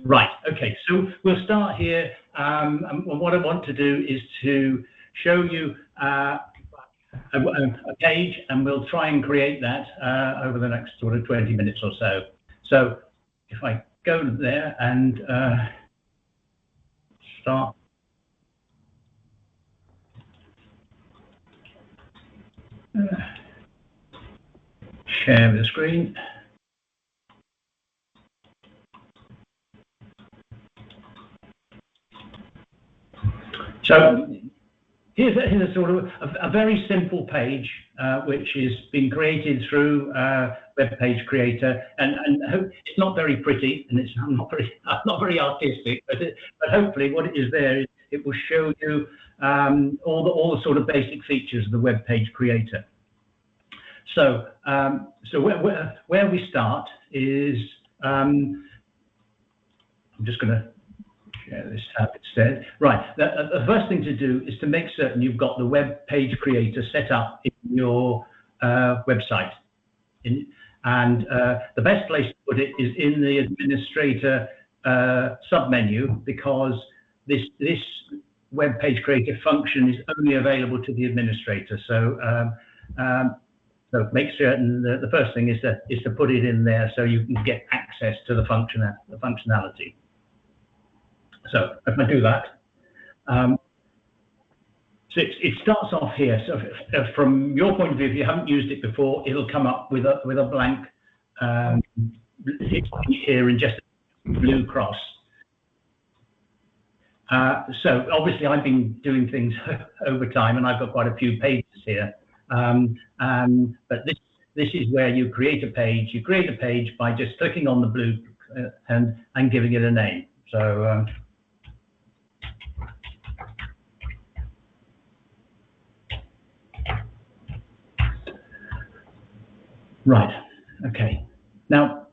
Right, okay, so we'll start here. And what I want to do is to show you a page, and we'll try and create that over the next sort of 20 minutes or so. So if I go there and start. Share the screen. So here's a sort of a very simple page which is being created through Webpage Creator, and it's not very pretty, and it's not very artistic, but hopefully what it is there is it will show you all the sort of basic features of the Webpage Creator. So where we start is I'm just going to share this tab instead. Right, the first thing to do is to make certain you've got the Webpage Creator set up in your website. And the best place to put it is in the Administrator submenu, because this Webpage Creator function is only available to the administrator. So so make certain that the first thing is to put it in there so you can get access to the functionality. So if I do that, so it starts off here. So from your point of view, if you haven't used it before, it'll come up with a blank here in just a blue cross. So obviously I've been doing things over time, and I've got quite a few pages here. But this is where you create a page. You create a page by just clicking on the blue and giving it a name. So right, okay. Now,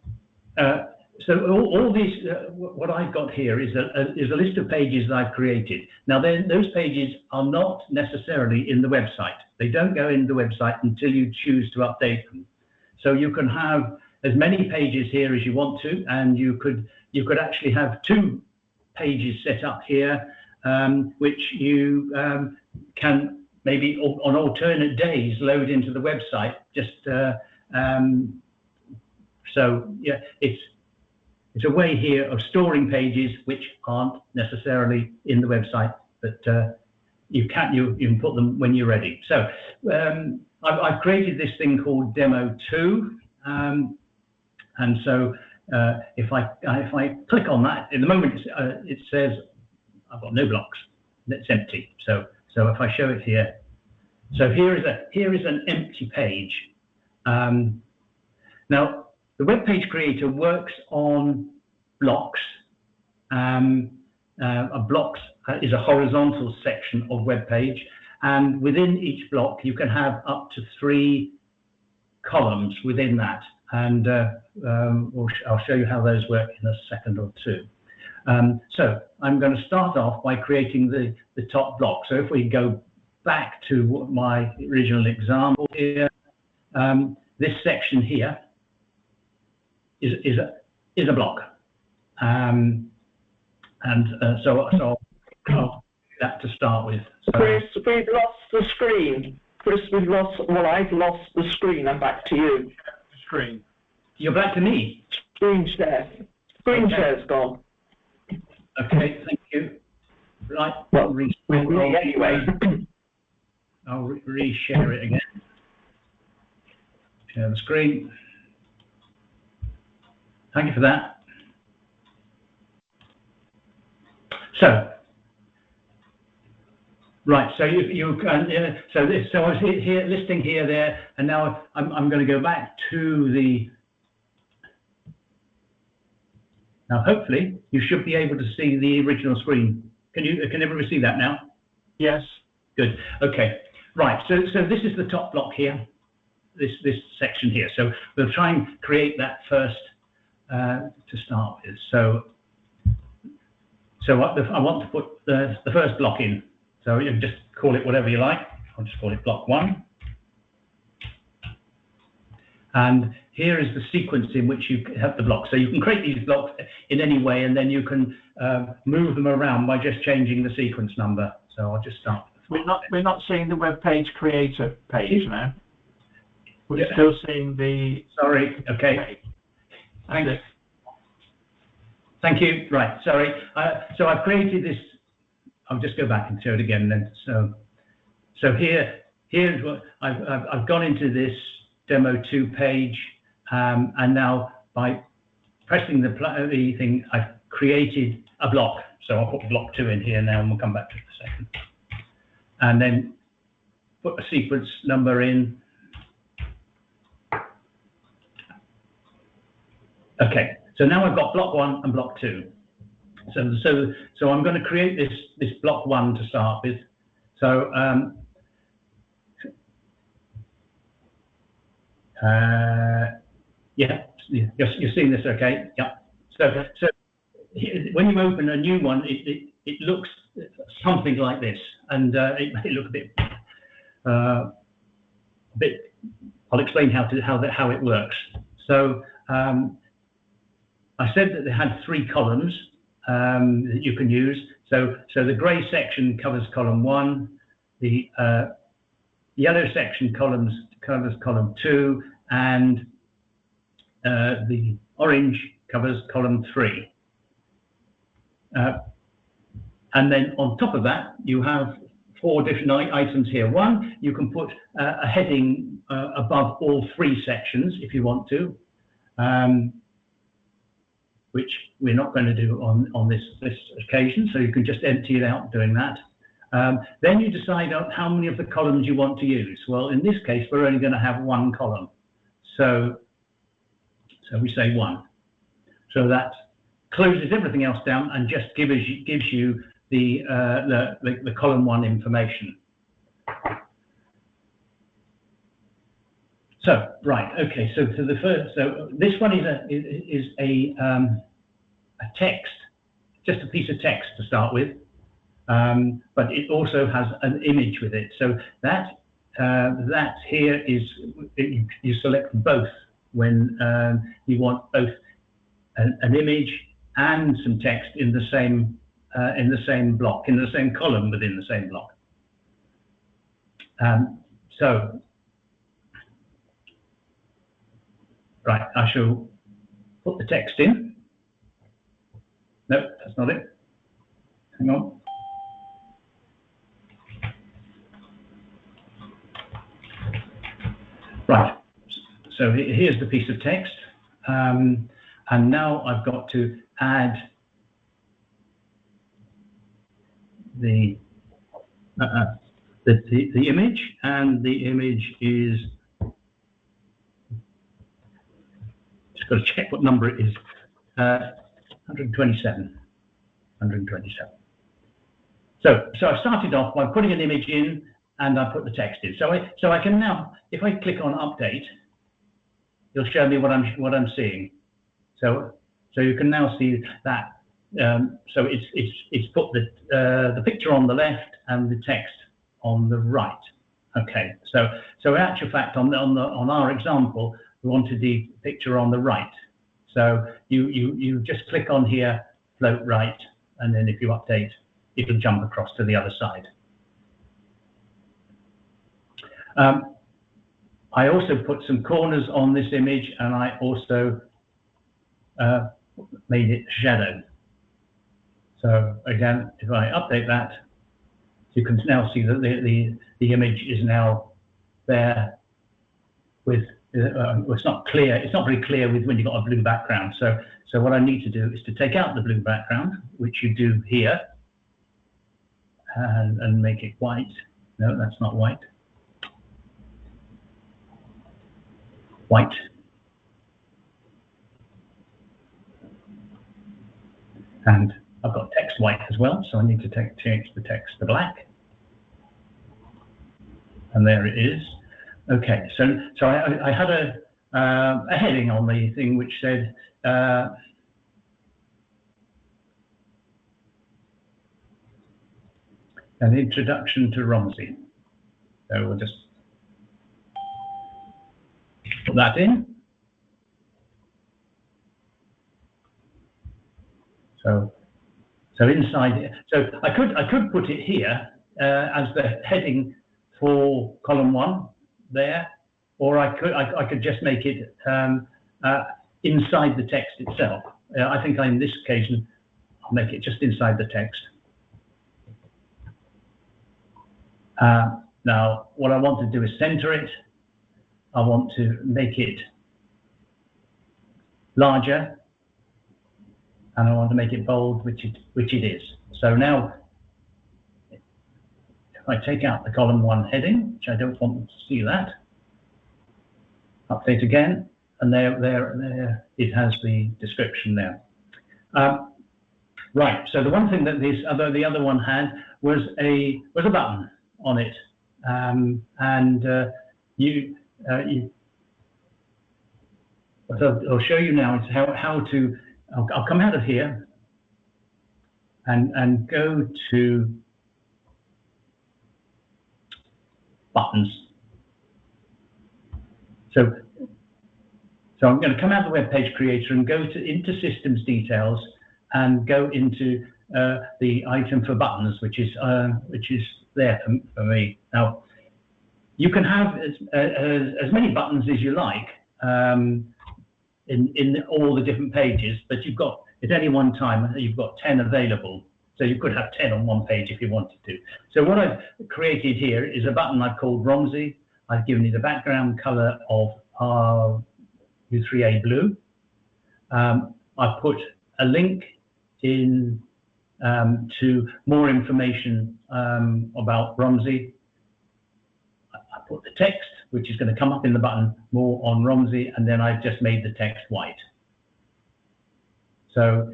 so all these, what I've got here is a list of pages that I've created. Now, then those pages are not necessarily in the website. They don't go in the website until you choose to update them. So you can have as many pages here as you want to, and you could actually have 2 pages set up here, which you can maybe on alternate days load into the website. Just so yeah, it's a way here of storing pages which aren't necessarily in the website, but you can put them when you're ready. So I've created this thing called Demo 2, and so if I click on that, in the moment it says I've got no blocks, it's empty. So if I show it here, so here is an empty page. Now, the Webpage Creator works on blocks. Blocks is a horizontal section of web page, and within each block you can have up to 3 columns within that, and I'll show you how those work in a second or two. So I'm going to start off by creating the top block. So if we go back to my original example here, this section here is a block, and so I'll do that to start with. So, Chris, we've lost the screen. Chris, we've lost. Well, I've lost the screen. I'm back to you. Screen. You're back to me. Screen share. Screen share's gone. Okay, thank you. Right. Well, with me anyway. I'll re-share it again. Share the screen. Thank you for that. So, right. So you can. So I was here listing here, there, and now I'm going to go back to the. Now, hopefully, you should be able to see the original screen. Can everybody see that now? Yes. Good. Okay. Right. So this is the top block here. This section here. So we'll try and create that first to start with. So I want to put the first block in. So you can just call it whatever you like. I'll just call it block 1. And here is the sequence in which you have the blocks. So you can create these blocks in any way, and then you can move them around by just changing the sequence number. So I'll just start. We're not seeing the web page creator page now. We're still seeing the. Sorry. Okay. Thanks. Thank you. Right. Sorry. So I've created this. I'll just go back and show it again then. So here's what I've gone into this demo 2 page, and now by pressing the thing, I've created a block. So I'll put block 2 in here now, and we'll come back to it in a second. And then put a sequence number in. Okay, so now I've got block 1 and block 2. So I'm going to create this block 1 to start with. So yeah, you're seeing this, okay? Yeah. So when you open a new one, it looks something like this, and it may look a bit. I'll explain how it works. So I said that they had 3 columns that you can use. So the grey section covers column 1, the yellow section covers column 2, and the orange covers column 3. And then on top of that, you have 4 different items here. One, you can put a heading above all 3 sections if you want to, which we're not going to do on this occasion. So you can just empty it out doing that. Then you decide on how many of the columns you want to use. Well, in this case, we're only going to have 1 column. So we say 1. So that closes everything else down and just gives you the column 1 information. So right, okay. So the first, so this one is a text, just a piece of text to start with, but it also has an image with it. So that here is you select both when you want both an image and some text in the same block, in the same column within the same block. So right, I shall put the text in. No, that's not it. Hang on. Right, so here's the piece of text. And now I've got to add the image, and the image is, just got to check what number it is, 127. So I started off by putting an image in, and I put the text in. So I can now, if I click on update, it'll show me what I'm seeing. So you can now see that. So it's put the picture on the left and the text on the right. Okay. So in actual fact, on our example, we wanted the picture on the right. So you just click on here, float right, and then if you update, it'll jump across to the other side. I also put some corners on this image, and I also made it shadow. So again, if I update that, you can now see that the image is now there with, it's not clear, it's not very clear when you've got a blue background. So what I need to do is to take out the blue background, which you do here, and make it white. No, that's not white. White. And I've got text white as well, so I need to change the text to black. And there it is. Okay, so I had a heading on the thing which said an introduction to Romsey. So we'll just put that in. So inside, so I could put it here as the heading for column 1 there, or I could just make it inside the text itself. I think in this occasion I'll make it just inside the text. Now what I want to do is center it. I want to make it larger, and I want to make it bold, which it is. So now, if I take out the column 1 heading, which I don't want them to see that, update again, and there it has the description there. Right. So the one thing that the other one had was a button on it, what I'll show you now is how to. I'll come out of here and go to buttons. So I'm going to come out of the web page creator and go into systems details and go into the item for buttons, which is there for me. Now you can have as many buttons as you like in all the different pages, but you've got, at any one time, you've got 10 available. So you could have 10 on one page if you wanted to. So what I've created here is a button I've called Romsey. I've given it a background color of U3A blue. I've put a link in to more information about Romsey. I put the text, which is going to come up in the button, more on Romsey, and then I've just made the text white. So,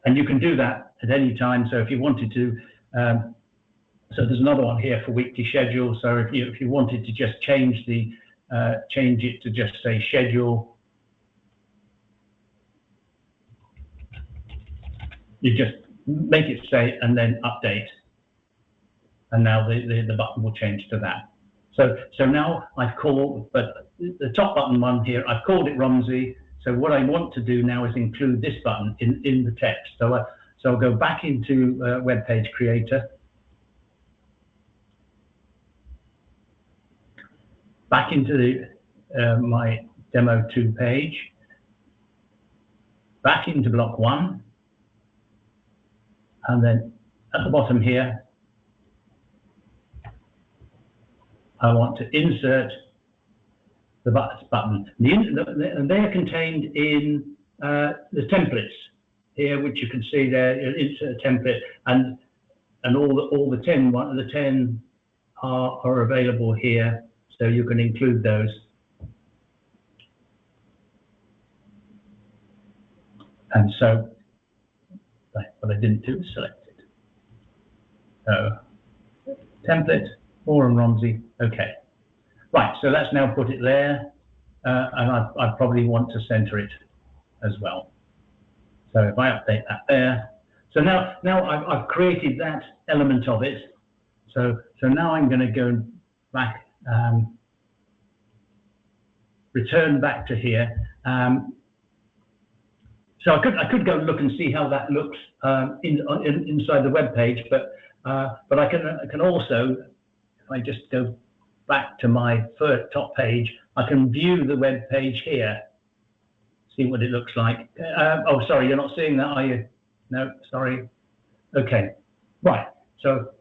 and you can do that at any time. So if you wanted to, so there's another one here for weekly schedule. So if you wanted to just change it to just say schedule, you just make it say and then update, and now the button will change to that. So now I've called, but the top button one here, I've called it Romsey. So what I want to do now is include this button in the text. So I'll go back into Web Page Creator, back into my Demo 2 page, back into block 1, and then at the bottom here, I want to insert the button. And they are contained in the templates here, which you can see there. Insert a template, and all the 10 are available here, so you can include those. And so, what I didn't do is select it. So, template, more on Romsey. Okay. Right, so let's now put it there, and I probably want to center it as well. So if I update that there, so now I've created that element of it. So now I'm going to go back, return back to here. So I could go look and see how that looks inside the web page, but I can also, if I just go back to my first top page, I can view the web page here, see what it looks like. Oh, sorry, you're not seeing that, are you? No, sorry. Okay, right. So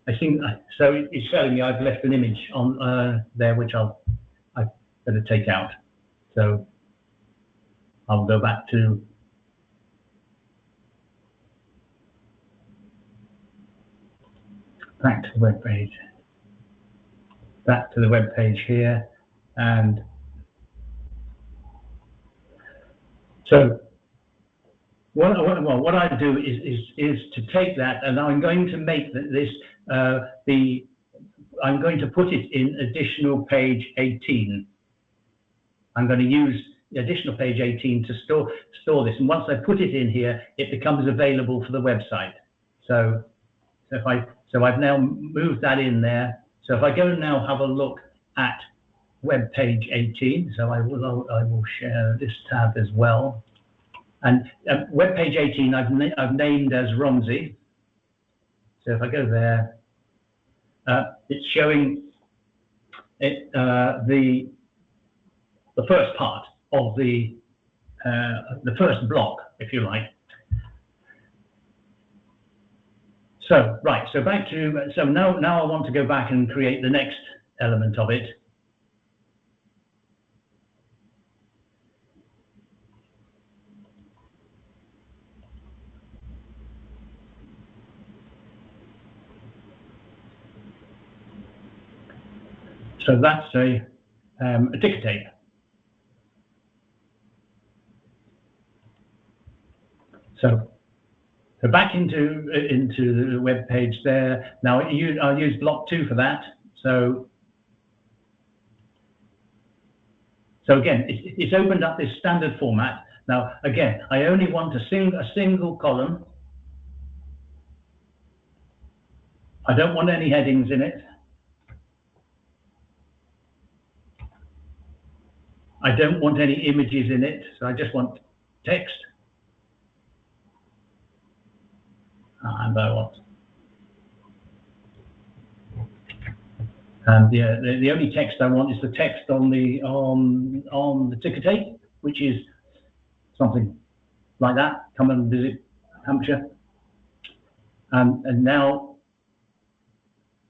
I think so. It's showing me I've left an image on there, which I better take out. So I'll go back to the web page. Back to the web page here, and so what I do is to take that, and I'm going to make this I'm going to put it in additional page 18. I'm going to use the additional page 18 to store this, and once I put it in here, it becomes available for the website. So I've now moved that in there. So if I go now have a look at web page 18, so I will share this tab as well. And web page 18 I've named as Romsey. So if I go there, it's showing it, the first part of the first block, if you like. So right, so back to now I want to go back and create the next element of it. So that's a ticker tape. So back into the web page there. Now I'll use block 2 for that. So again, it's opened up this standard format. Now again, I only want a single column. I don't want any headings in it. I don't want any images in it, so I just want text. And I want, and the only text I want is the text on the ticker tape, which is something like that. Come and visit Hampshire. And now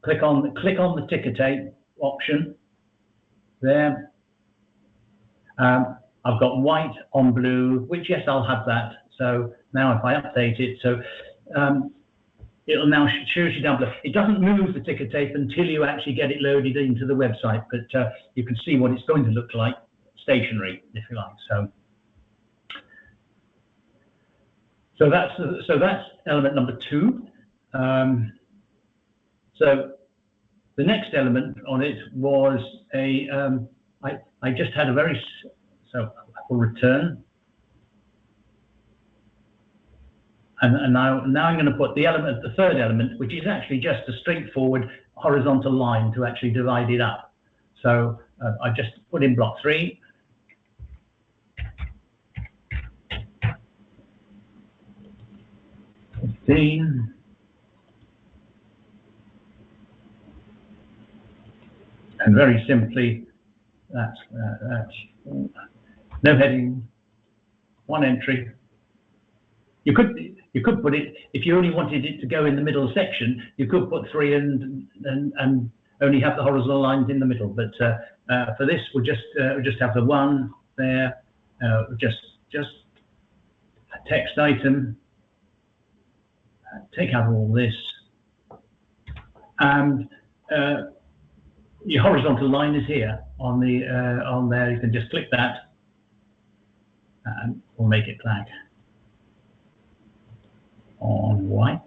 click on the ticker tape option there. I've got white on blue, which yes, I'll have that. So now if I update it, so it'll now shows you down below. It doesn't move the ticker tape until you actually get it loaded into the website, but you can see what it's going to look like stationary, if you like. So that's element number 2. So the next element on it was I just had a very, so I will return. And now I'm going to put the third element, which is actually just a straightforward horizontal line to actually divide it up. So I just put in block 3. And very simply, that's no heading, 1 entry. You could put it, if you only wanted it to go in the middle section, you could put 3 and only have the horizontal lines in the middle. But for this, we'll just have the 1 there, just a text item. Take out all this, and your horizontal line is here on there. You can just click that, and we'll make it black on white.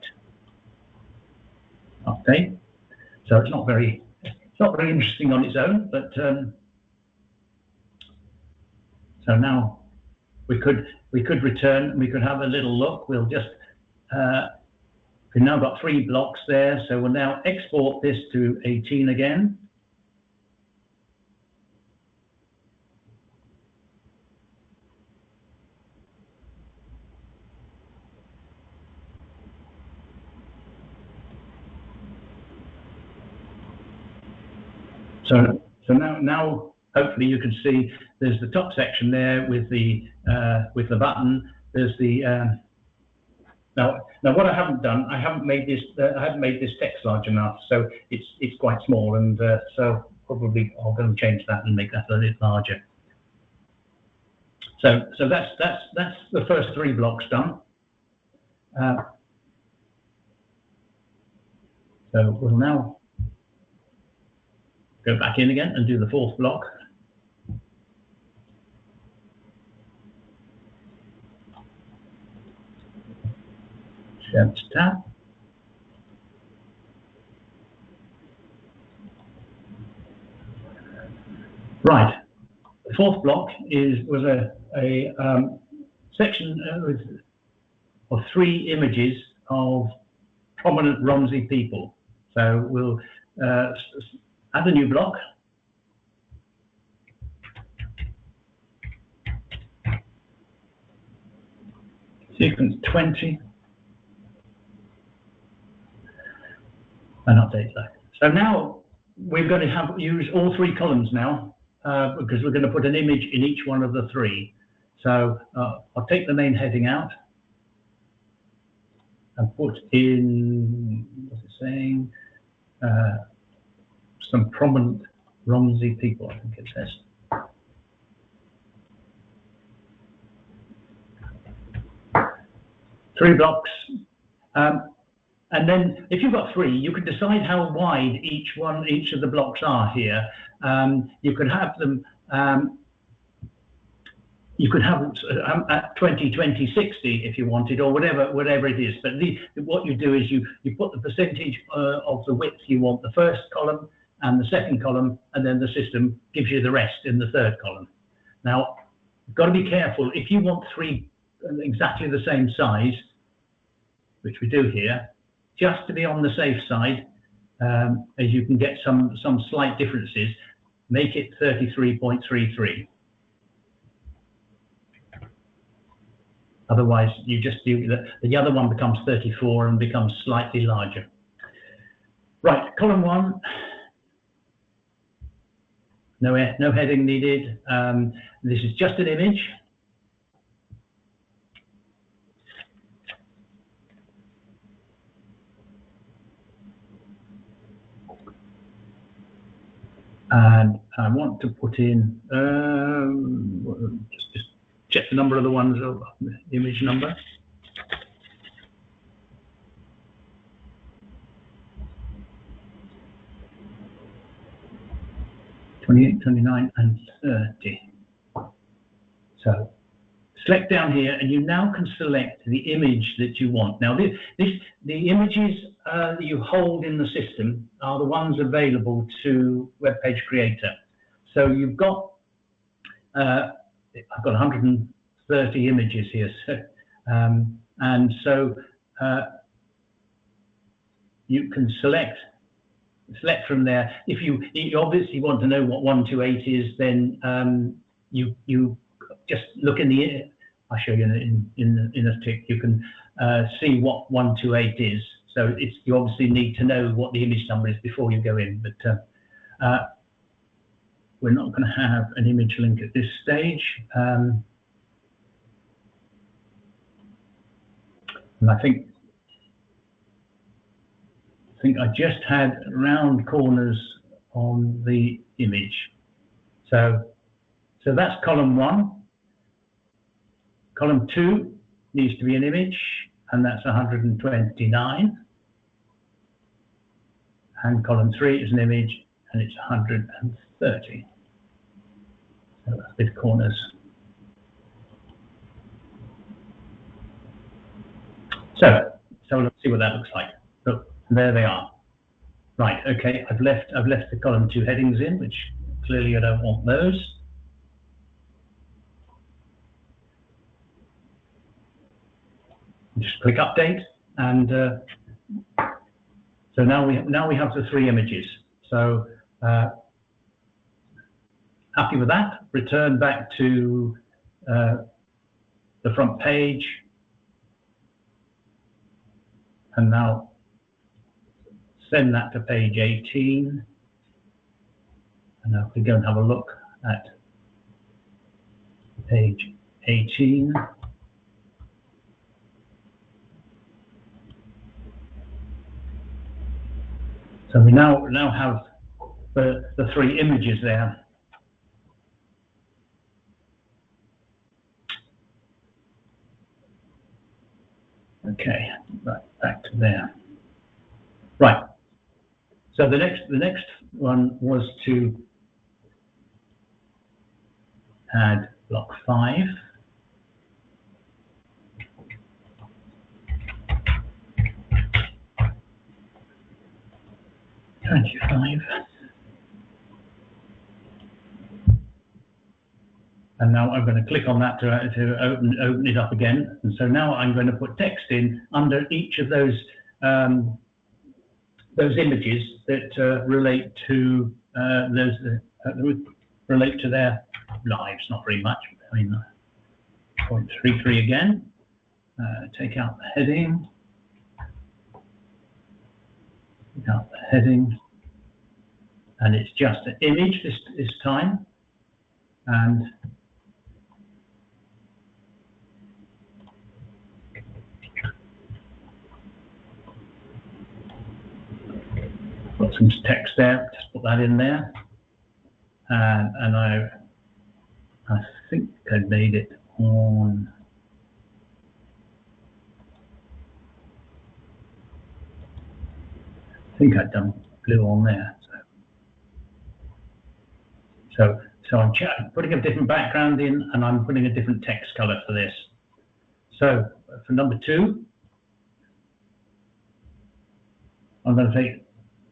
Okay, so it's not very interesting on its own, but so now we could return. We could have a little look. We'll just we've now got 3 blocks there, so we'll now export this to 18 again. So now hopefully you can see there's the top section there with the button. There's the now what I haven't done, I haven't made this text large enough, so it's quite small, and so probably I'll go and change that and make that a little larger. So that's the first 3 blocks done. So we'll now go back in again and do the 4th block. Shift tab. Right. The 4th block was a section of 3 images of prominent Romsey people. So we'll add a new block. sequence 20, and update that. So now we're going to use all three columns now, because we're going to put an image in each one of the three. So I'll take the main heading out and put in, what's it saying, some prominent Romsey people, I think it says. Three blocks, and then if you've got three, you can decide how wide each of the blocks are here. You could have them, you could have at 20, 20, 60 if you wanted, or whatever it is. But what you do is you put the percentage of the width you want the first column and the second column, and then the system gives you the rest in the third column. Now, you've got to be careful. If you want three exactly the same size, which we do here, just to be on the safe side, as you can get some slight differences, make it 33.33. Otherwise, the other one becomes 34 and becomes slightly larger. Right, column one. No heading needed. This is just an image. And I want to put in, just check the number of the ones, image number. (28, 29, and 30). So select down here, and you now can select the image that you want. Now, the images that you hold in the system are the ones available to Webpage Creator. So you've got, I've got 130 images here, so, and so you can select from there. If you obviously want to know what 128 is, then you just look in the. I'll show you in a tick. You can see what 128 is. So you obviously need to know what the image number is before you go in. But we're not going to have an image link at this stage. And I think I just had round corners on the image. So that's column one. Column two needs to be an image, and that's 129. And column three is an image, and it's 130. So that's with corners. So let's see what that looks like. So there they are. Right, okay, I've left the column two headings in, which clearly I don't want those. Just click update, and so now we have the three images. So happy with that. Return back to the front page, and now send that to page 18. And now we go and have a look at page 18. So we now have the three images there. Okay, right, back to there. Right. So the next one was to add block 5. And now I'm going to click on that to open it up again. And so now I'm going to put text in under each of those images that relate to their lives. Not very much. I mean, 0.33 again. take out the heading. Take out the heading. And it's just an image this time. And got some text there, just put that in there. And I think I made it on. I think I'd done blue on there. So I'm putting a different background in, and I'm putting a different text color for this. So for number 2, I'm going to take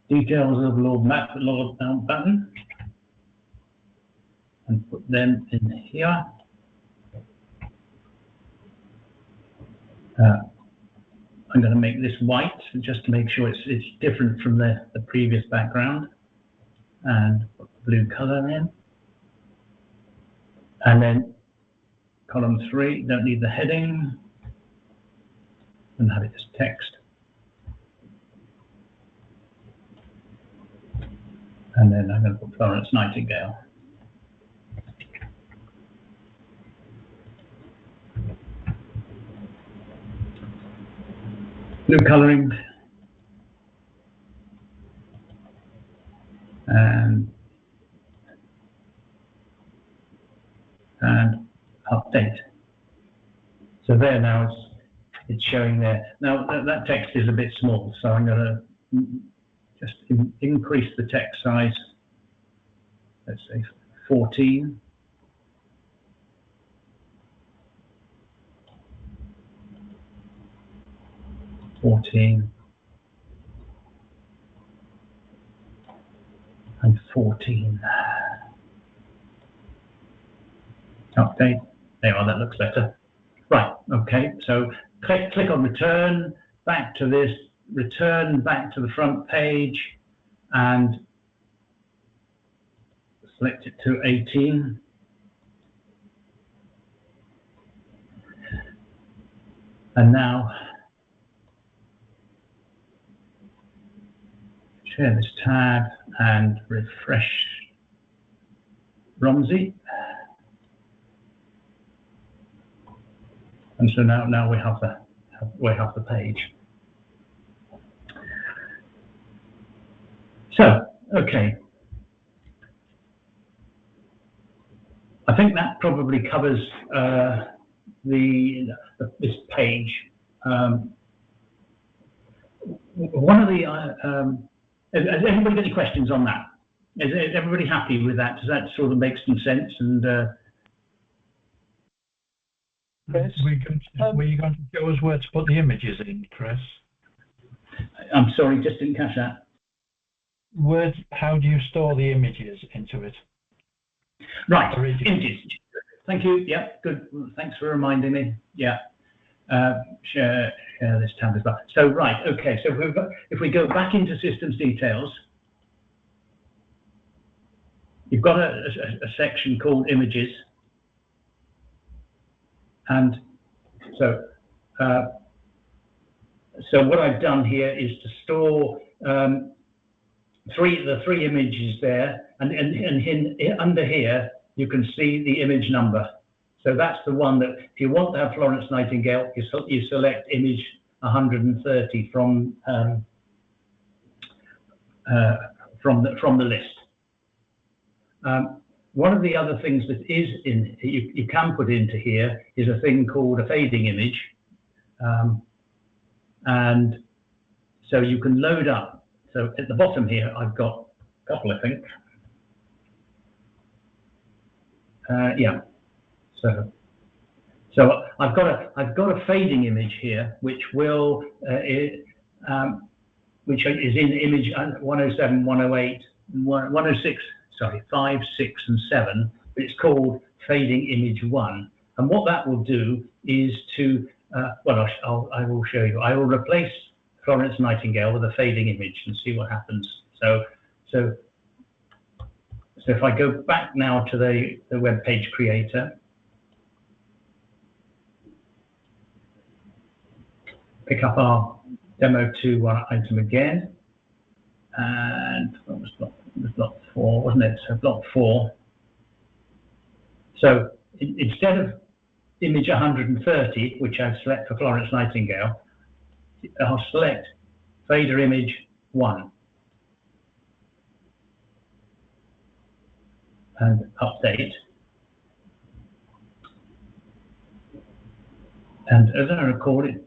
details of Lord Mountbatten and put them in here. I'm going to make this white just to make sure it's different from the previous background, and put the blue color in. And then column 3, don't need the heading, and have it as text. And then I'm going to put Florence Nightingale. Blue colouring. And update. So there now it's showing there. Now that text is a bit small, so I'm going to just increase the text size. Let's say 14. And 14. Update. There, that looks better. Right, okay, so click on return, back to this, return back to the front page, and select it to 18. And now, share this tab and refresh Romsey. And so now we have the page. So, okay. I think that probably covers this page. One of the has anybody got any questions on that? Is everybody happy with that? Does that sort of make some sense? And Chris, were you going to show us where to put the images in, Chris? I'm sorry, just didn't catch that. How do you store the images into it? Right, images. Thank you. Yeah, good. Thanks for reminding me. Yeah. Share this tab as well. So right, okay. So if we go back into systems details, you've got a section called images, and so what I've done here is to store the three images there, and under here you can see the image number. So that's the one that, if you want to have Florence Nightingale, you select image 130 from the list. One of the other things that is you can put into here is a thing called a fading image, and so you can load up. So at the bottom here, I've got a couple, I think. Yeah. So I've got a fading image here, which will which is in image 107, 108, 106. Sorry, 5, 6, and 7. But it's called fading image 1. And what that will do is to I will show you. I will replace Florence Nightingale with a fading image and see what happens. So if I go back now to the web page creator, pick up our demo 2 item again, and what was block 4, wasn't it? So block 4. So instead of image 130, which I select for Florence Nightingale, I'll select fader image 1 and update. And as I recall, it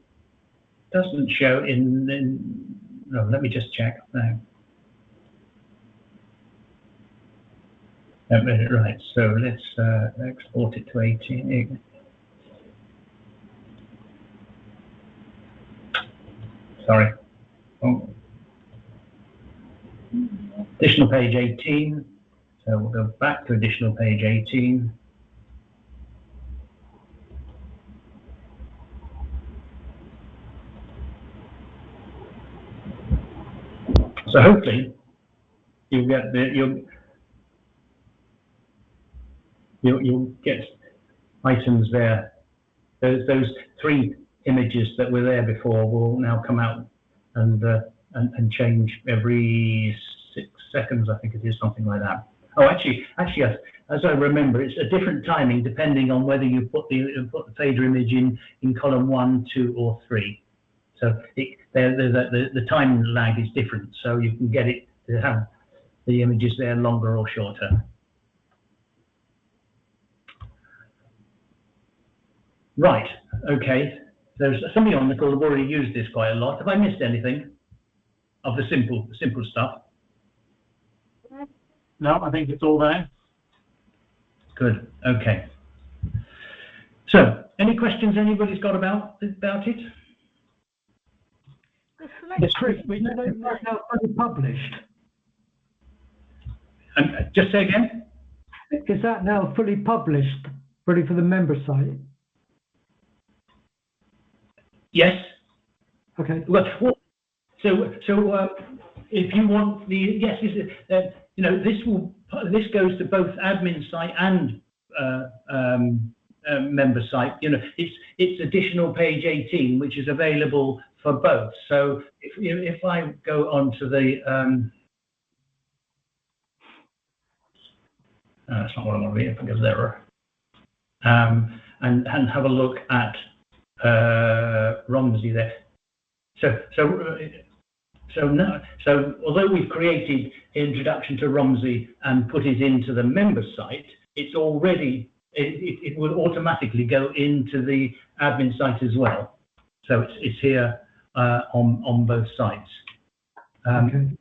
doesn't show no, let me just check now. Right, so let's export it to 18. Sorry. Oh. Additional page 18. So we'll go back to additional page 18. So hopefully you'll get you'll get items there. Those 3 images that were there before will now come out and change every 6 seconds, I think it is, something like that. Oh, actually, as I remember, it's a different timing depending on whether you put the fader image in column 1, 2, or 3. So the time lag is different, so you can get it to have the images there longer or shorter. Right, okay. There's somebody on the call who've already used this quite a lot. Have I missed anything of the simple stuff? No, I think it's all there. Good, okay. So, any questions anybody's got about it? Yes, Chris, we know that's now fully published. Just say again? Is that now fully published, ready for the member site? Yes. Okay. Well, if you want this goes to both admin site and member site. It's additional page 18, which is available for both. So if I go on to the that's not what I want to read. If I go there, and have a look at Romsey there. So although we've created introduction to Romsey and put it into the member site, it's already it will automatically go into the admin site as well. So it's here on both sites. Okay.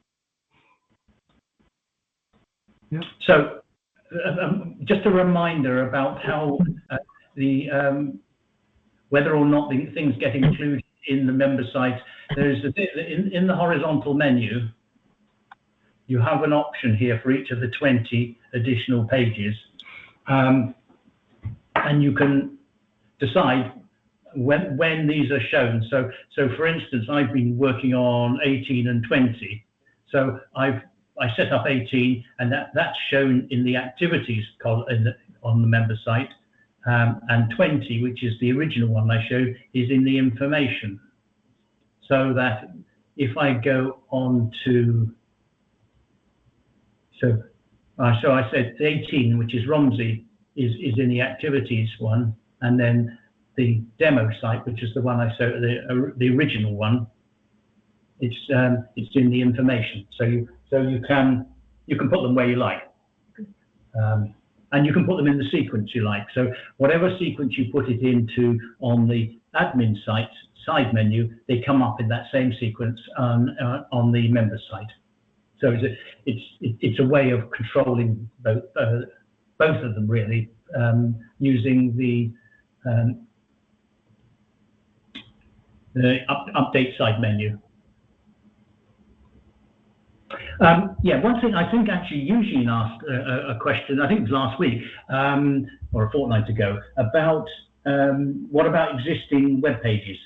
Yeah. So just a reminder about how whether or not the things get included in the member site. There's in the horizontal menu, you have an option here for each of the 20 additional pages, and you can decide when these are shown. So for instance, I've been working on 18 and 20. So I set up 18, and that's shown in the activities column on the member site. And 20, which is the original one I showed, is in the information. So that if I go on to, so I said 18, which is Romsey, is in the activities one, and then the demo site, which is the one I showed, the original one, it's in the information. So you can put them where you like. And you can put them in the sequence you like. So whatever sequence you put it into on the admin site side menu, they come up in that same sequence on the member site. So it's a way of controlling both of them really, using the update side menu. Yeah, one thing I think actually Eugene asked a question, I think it was last week or a fortnight ago, about what about existing web pages?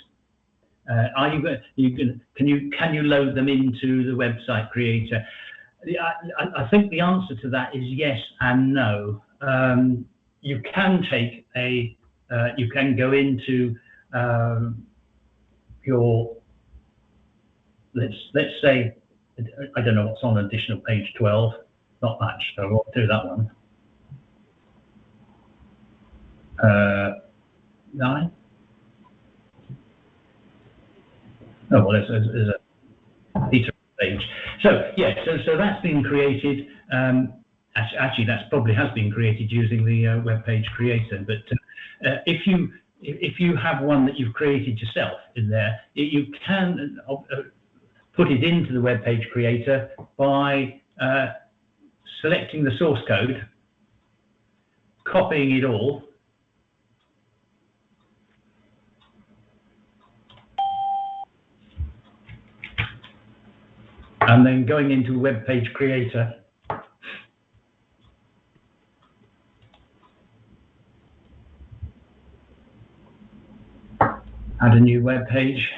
Can you load them into the website creator? I think the answer to that is yes and no. You can take you can go into your, let's say, I don't know what's on additional page 12, not much, so we'll do that one. 9. Oh, well, there's a Peter page. So yeah, so that's been created. Actually, that's probably has been created using the web page creator. But if you have one that you've created yourself in there, you can put it into the web page creator by selecting the source code, copying it all, and then going into web page creator. Add a new web page.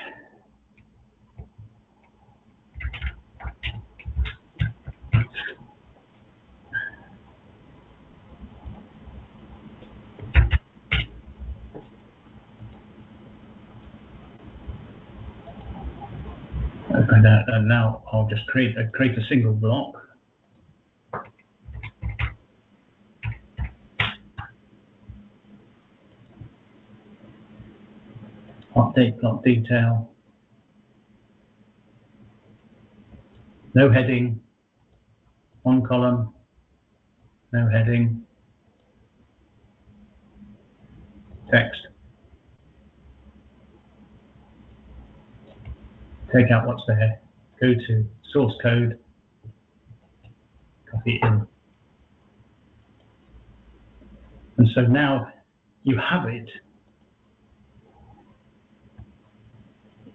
And now I'll just create a single block. Update block detail. No heading. One column. No heading. Text. Take out what's there. Go to source code. Copy it in. And so now you have it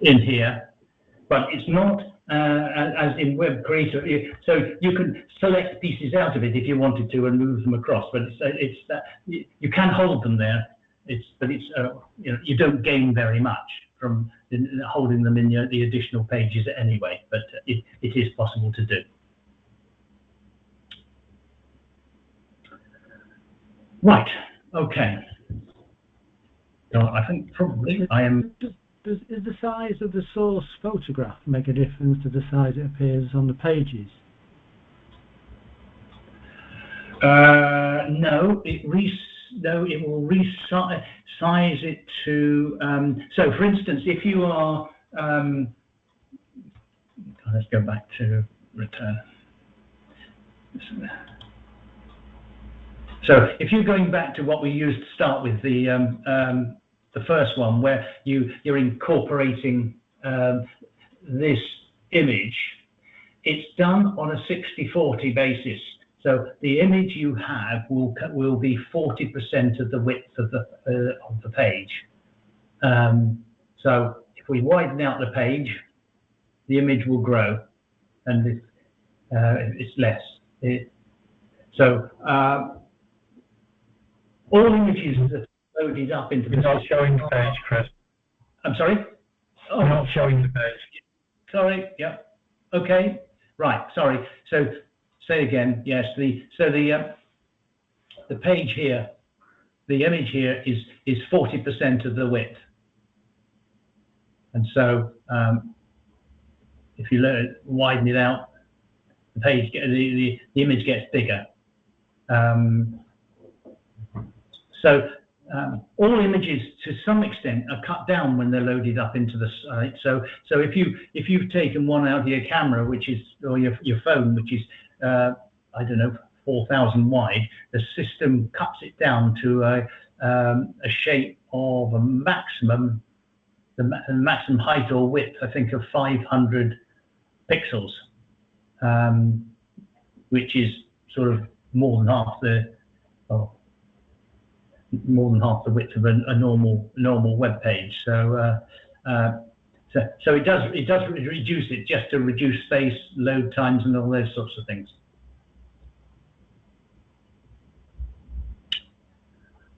in here, but it's not as in web creator. So you can select pieces out of it if you wanted to and move them across, but it's that you can hold them there. But you don't gain very much from holding them in the additional pages anyway, but it is possible to do. Right, okay. So I think probably I am... Is the size of the source photograph make a difference to the size it appears on the pages? No, it will resize it to. So, for instance, if you are, let's go back to return. So, if you're going back to what we used to start with, the first one, where you're incorporating this image, it's done on a 60-40 basis. So the image you have will be 40% of the width of the page. So if we widen out the page, the image will grow, and it's less. So all images that are loaded up into the... You're not showing the page, Chris. I'm sorry? Oh, you're not showing the page. Sorry, yeah. Okay, right, sorry. So say again, yes, the page here, the image here is 40% of the width. And so if you widen it out, the page, the image gets bigger. All images, to some extent, are cut down when they're loaded up into the site. So if you've taken one out of your camera, which is, or your phone, which is I don't know, 4,000 wide, the system cuts it down to a shape of a maximum, the maximum height or width, I think, of 500 pixels, which is sort of more than half the width of a normal web page. So it does reduce it, just to reduce space, load times, and all those sorts of things.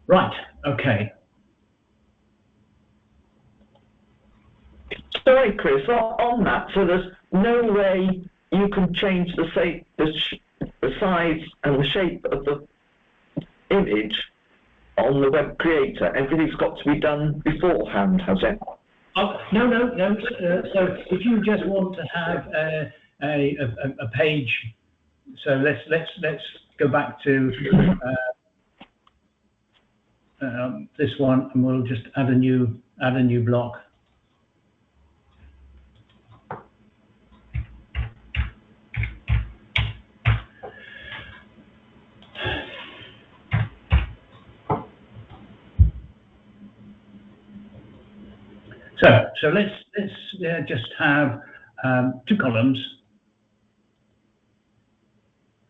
Right. Okay. Sorry, Chris. On that, so there's no way you can change the size and the shape of the image on the web creator. Everything's got to be done beforehand, has it? Oh, no. So if you just want to have a page, so let's go back to this one, and we'll just add a new block. So let's just have 2 columns,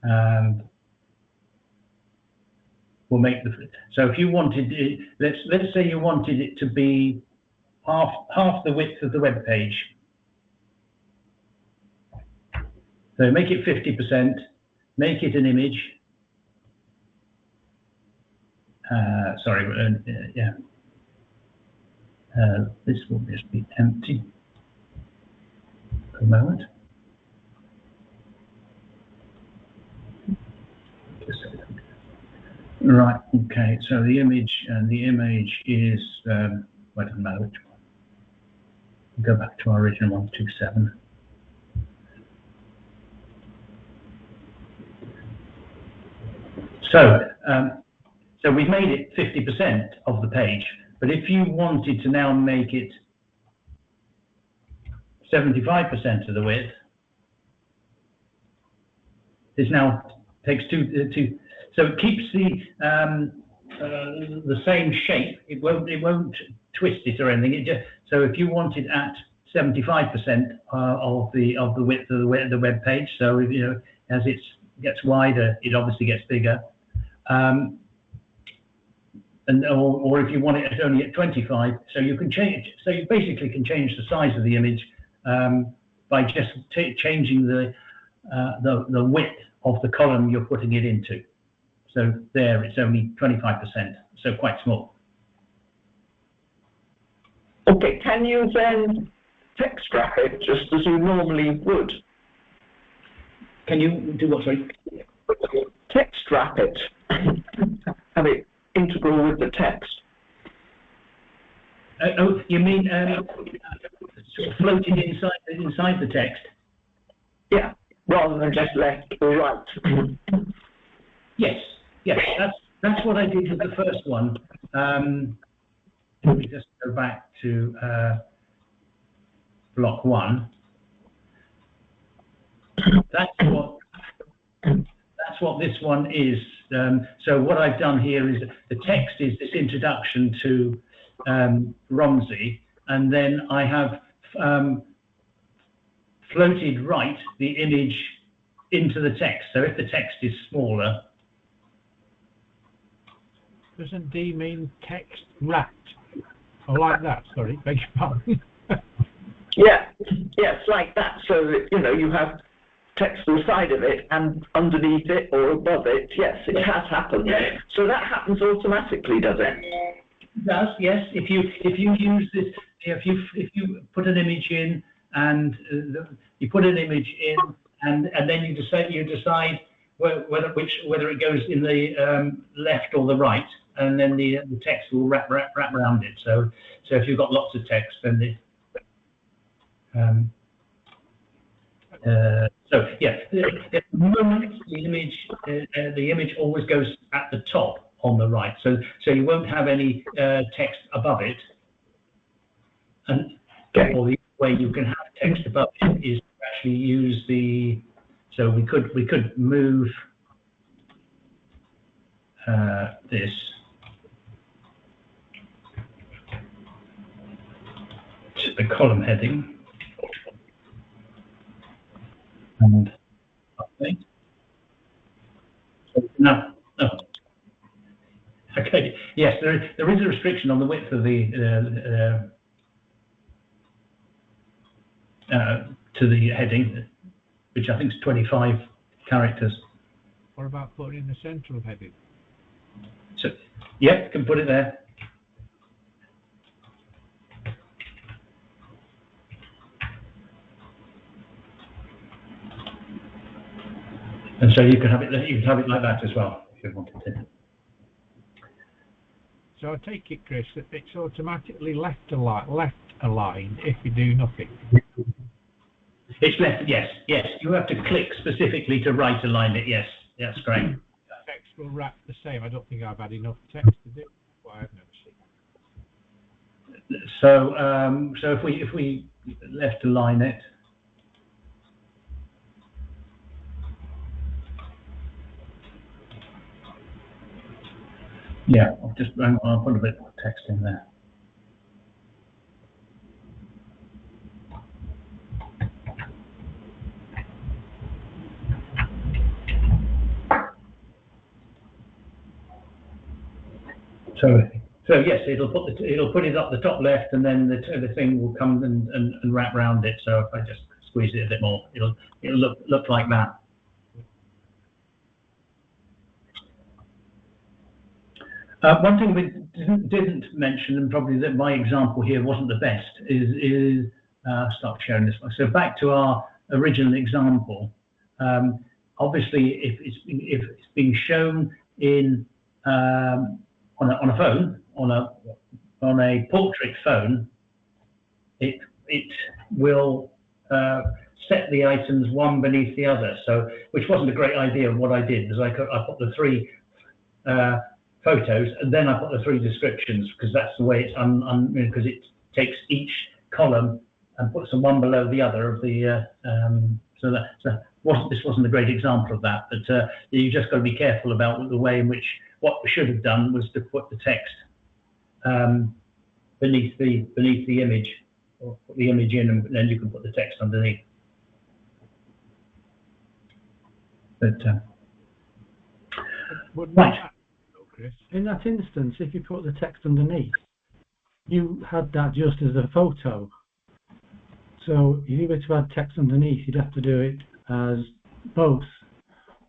and we'll make the. So if you wanted it, let's say you wanted it to be half the width of the web page. So make it 50%. Make it an image. Sorry, yeah. This will just be empty for a moment. Right, okay, so the image is, well, it doesn't matter which one. Go back to our original 127. So we've made it 50% of the page. But if you wanted to now make it 75% of the width, this now takes two. So it keeps the same shape. It won't twist it or anything. It just, so if you wanted at 75% of the width of the web page, so if, you know, as it gets wider, it obviously gets bigger. Or if you want it only at 25, so you can change. So you basically can change the size of the image by just changing the width of the column you're putting it into. So there, it's only 25%, so quite small. Okay, can you then text wrap it just as you normally would? Can you do what, sorry? Text wrap it. Have it integral with the text. Oh, you mean sort of floating inside the text? Yeah, rather than just left or right. Yes, that's what I did with the first one. Let me just go back to block 1. That's what this one is. So what I've done here is the text is this introduction to Romsey, and then I have floated right the image into the text. So if the text is smaller. Doesn't D mean text wrapped? Or like that, sorry, beg your pardon. Yeah, it's like that, so that, you know, you have text on the side of it and underneath it or above it. Yes, it has happened. So that happens automatically, does it? It does, yes. If you use this, if you put an image in and you put an image in and then you decide whether it goes in the left or the right, and then the text will wrap around it. So if you've got lots of text, then so yeah, at the moment the image always goes at the top on the right, so you won't have any text above it. And or the way you can have text above it is to actually use the. So we could move this. To the column heading. And update. So now, okay. Yes, there is a restriction on the width of the to the heading, which I think is 25 characters. What about putting in the central heading? So, yeah, can put it there. And so you can have it like that as well, if you wanted to. So I take it, Chris, that it's automatically left aligned if you do nothing. It's left, yes. You have to click specifically to right align it, yes. That's great. Text will wrap the same. I don't think I've had enough text to do it. Well, I've never seen it. So, if we left align it, yeah, I'll put a bit more text in there. So yes, it'll put it up the top left, and then the thing will come and wrap around it. So if I just squeeze it a bit more, it'll look like that. One thing we didn't mention, and probably that my example here wasn't the best, is start sharing this one. So back to our original example. Obviously, if it's being shown in on a phone, on a portrait phone, it will set the items one beneath the other. So, which wasn't a great idea. What I did was I put the three photos, and then I put the three descriptions, because that's the way it's because it takes each column and puts them one below the other of the. This wasn't a great example of that, but you just got to be careful about the way in which. What we should have done was to put the text beneath the image, or put the image in, and then you can put the text underneath. But right. In that instance, if you put the text underneath, you had that just as a photo. So if you were to add text underneath, you'd have to do it as both,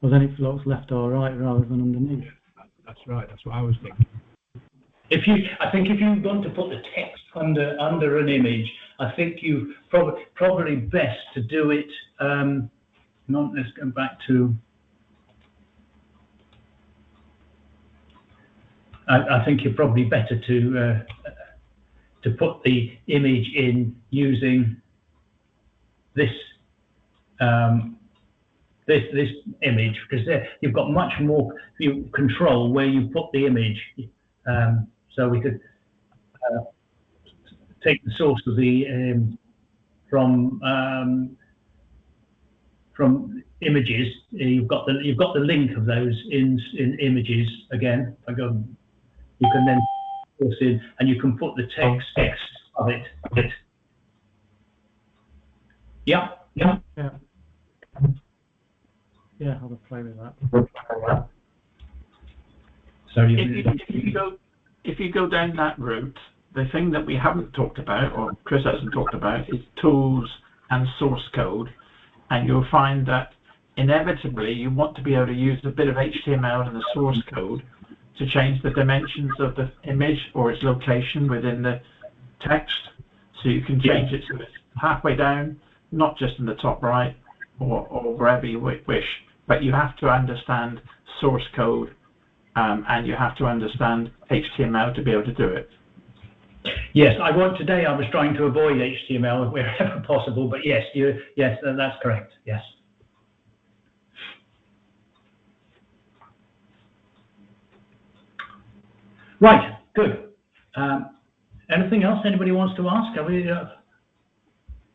or then it floats left or right rather than underneath. That's right. That's what I was thinking. I think if you want to put the text under an image, I think you probably best to do it. Let's go back to. I think you're probably better to put the image in using this. This image, because you've got much more control where you put the image. So we could take the source of the from images. You've got the link of those in images again. You can then source in, and you can put the text of it. Yeah. Yeah, I'll play with that. So if you go down that route, the thing that we haven't talked about, or Chris hasn't talked about, is tools and source code, and you'll find that inevitably you want to be able to use a bit of HTML and the source code to change the dimensions of the image or its location within the text, so you can change it so it's halfway down, not just in the top right or wherever you wish. But you have to understand source code, and you have to understand HTML to be able to do it. Yes, today I was trying to avoid HTML wherever possible, but yes, that's correct. Yes. Right. Good. Anything else anybody wants to ask? Are we?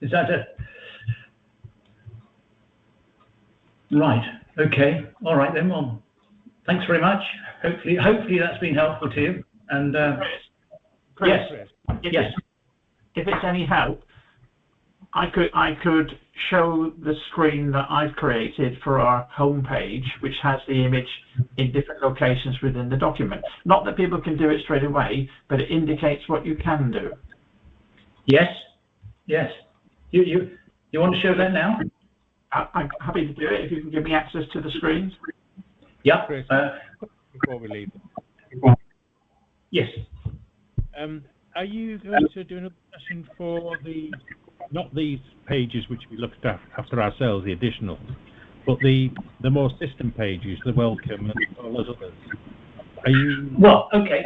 Is that it? Right. Okay. All right then. Well, thanks very much. Hopefully that's been helpful to you. And Chris, yes. If it's any help, I could show the screen that I've created for our home page, which has the image in different locations within the document. Not that people can do it straight away, but it indicates what you can do. Yes. You want to show that now? I'm happy to do it if you can give me access to the screens. Yeah. Chris, before we leave. Yes. Are you going to do another session for not these pages which we looked at after ourselves, the additional, but the more system pages, the welcome and all those others? Are you? Well, okay.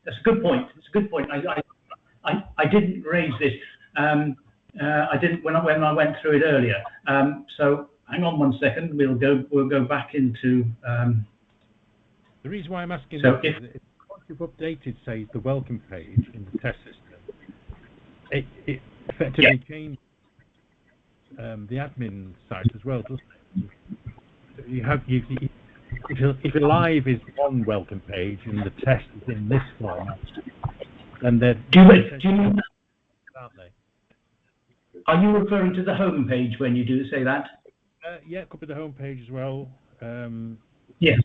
That's a good point. It's a good point. I didn't raise this. I didn't when I went through it earlier. So hang on 1 second. We'll go back into. The reason why I'm asking So this is once you've updated, say, the welcome page in the test system, it effectively changes the admin site as well, doesn't it? So if a live is one welcome page and the test is in this format, then they're aren't they? Are you referring to the home page when you do say that? Yeah, it could be the home page as well. Yes.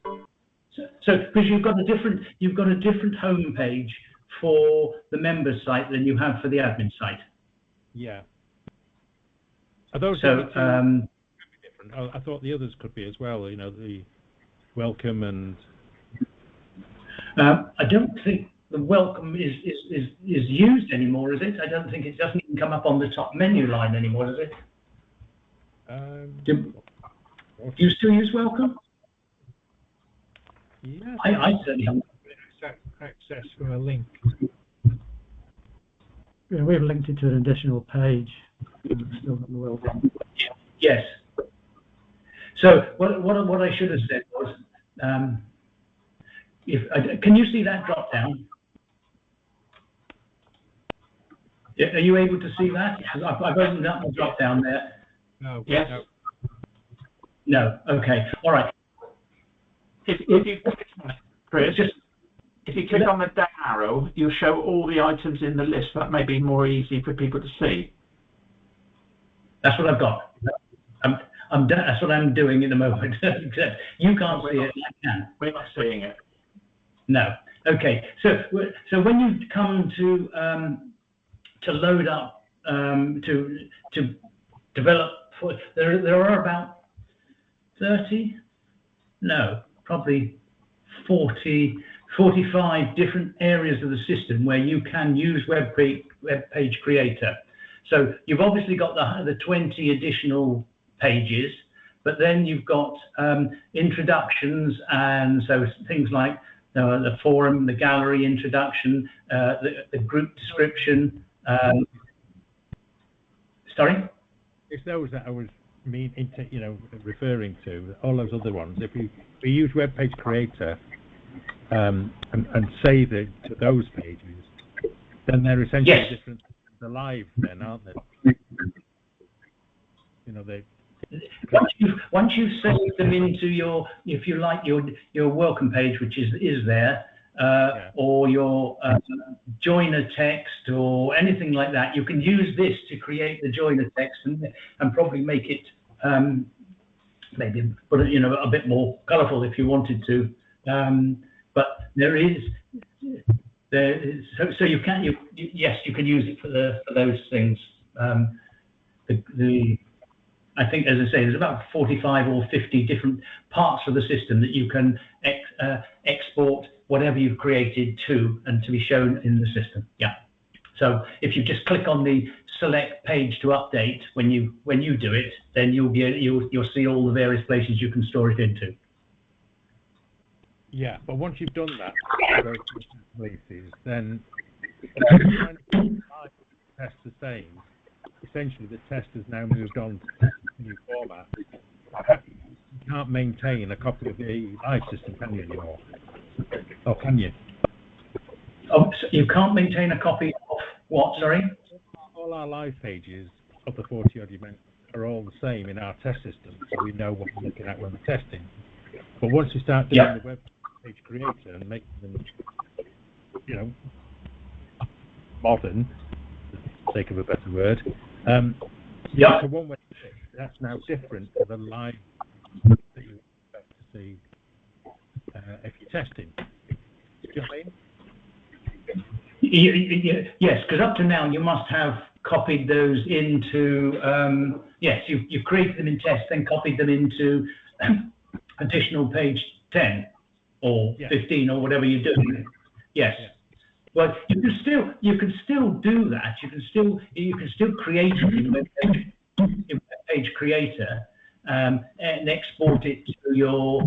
So because you've got a different home page for the members site than you have for the admin site. Yeah. Are those So different? I thought the others could be as well. You know, the welcome and. I don't think the welcome is used anymore, is it? I don't think it doesn't even come up on the top menu line anymore, does it? Do you still use welcome? Yeah. I certainly haven't. Access from a link. Yeah, we've linked it to an additional page. And it's still got the welcome. Yes. So what I should have said was, can you see that drop down? Are you able to see that? I've opened up the drop down there. No. Yes. No. Okay. All right. If you click on it, Chris, if you click on the down arrow, you'll show all the items in the list. That may be more easy for people to see. That's what I've got. That's what I'm doing at the moment. Except you can't see it. I can. We're not seeing it. No. Okay. So when you come to load up to develop, there are about 30. No, probably 40, 45 different areas of the system where you can use Webpage Creator. So you've obviously got the 20 additional pages, but then you've got introductions, and so things like the forum, the gallery introduction, the group description. Sorry? It's those that I was referring to, all those other ones. If we use Webpage Creator and save it to those pages, then they're essentially different. They're live then, aren't they? You know, they. Once you've saved them into your, if you like, your welcome page, which is there, or your joiner text or anything like that, you can use this to create the joiner text and probably make it maybe put it a bit more colourful if you wanted to. But there is so you can yes, you can use it for those things. I think, as I say, there's about 45 or 50 different parts of the system that you can export whatever you've created to, and to be shown in the system. Yeah. So if you just click on the select page to update when you do it, then you'll see all the various places you can store it into. Yeah, but once you've done that, those places, then the test the same. Essentially, the test has now moved on to a new format. You can't maintain a copy of the live system, can you anymore? Or can you? Oh, so you can't maintain a copy of what? Sorry. All our live pages of the 40-odd events are all the same in our test system, so we know what we're looking at when we're testing. But once we start doing the web page creator and making them, modern, for the sake of a better word, so one way that's now different to the live that you expect to see if you're testing. Do you know what I mean? Yes, because up to now you must have copied those into, you've created them in test, then copied them into additional page 10 or 15 or whatever you're doing. Yes. Well, you can still do that. You can still create it in Webpage Creator and export it to your,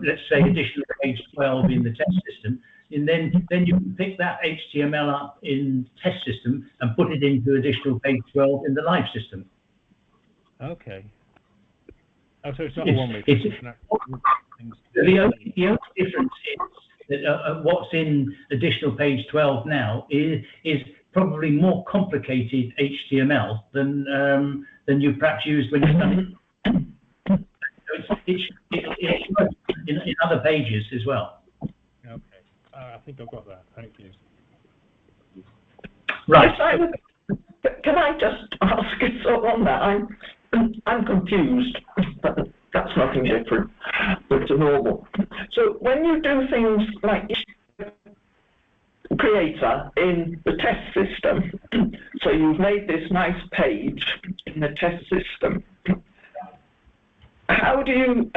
let's say, additional page 12 in the test system. and then you can pick that HTML up in test system and put it into additional page 12 in the live system. Okay. Oh, so it's not a one-way. The only difference is that what's in additional page 12 now is probably more complicated HTML than you perhaps used when you've done it. So it's in other pages as well. Okay. I think I've got that. Thank you. Right. Can I just ask you so on that? I'm confused. That's nothing different to normal. So when you do things like Creator in the test system, so you've made this nice page in the test system, how do you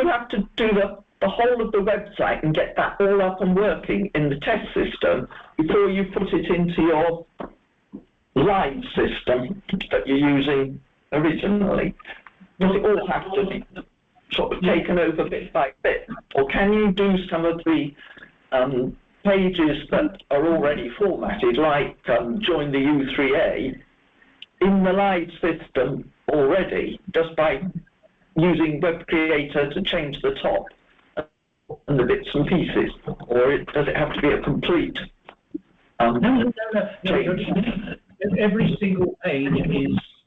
have to do the whole of the website and get that all up and working in the test system before you put it into your live system that you're using originally? Does it all have to be sort of taken over bit by bit, or can you do some of the pages that are already formatted, like join the U3A, in the live system already, just by using Web Creator to change the top and the bits and pieces, or does it have to be a complete No. Every single page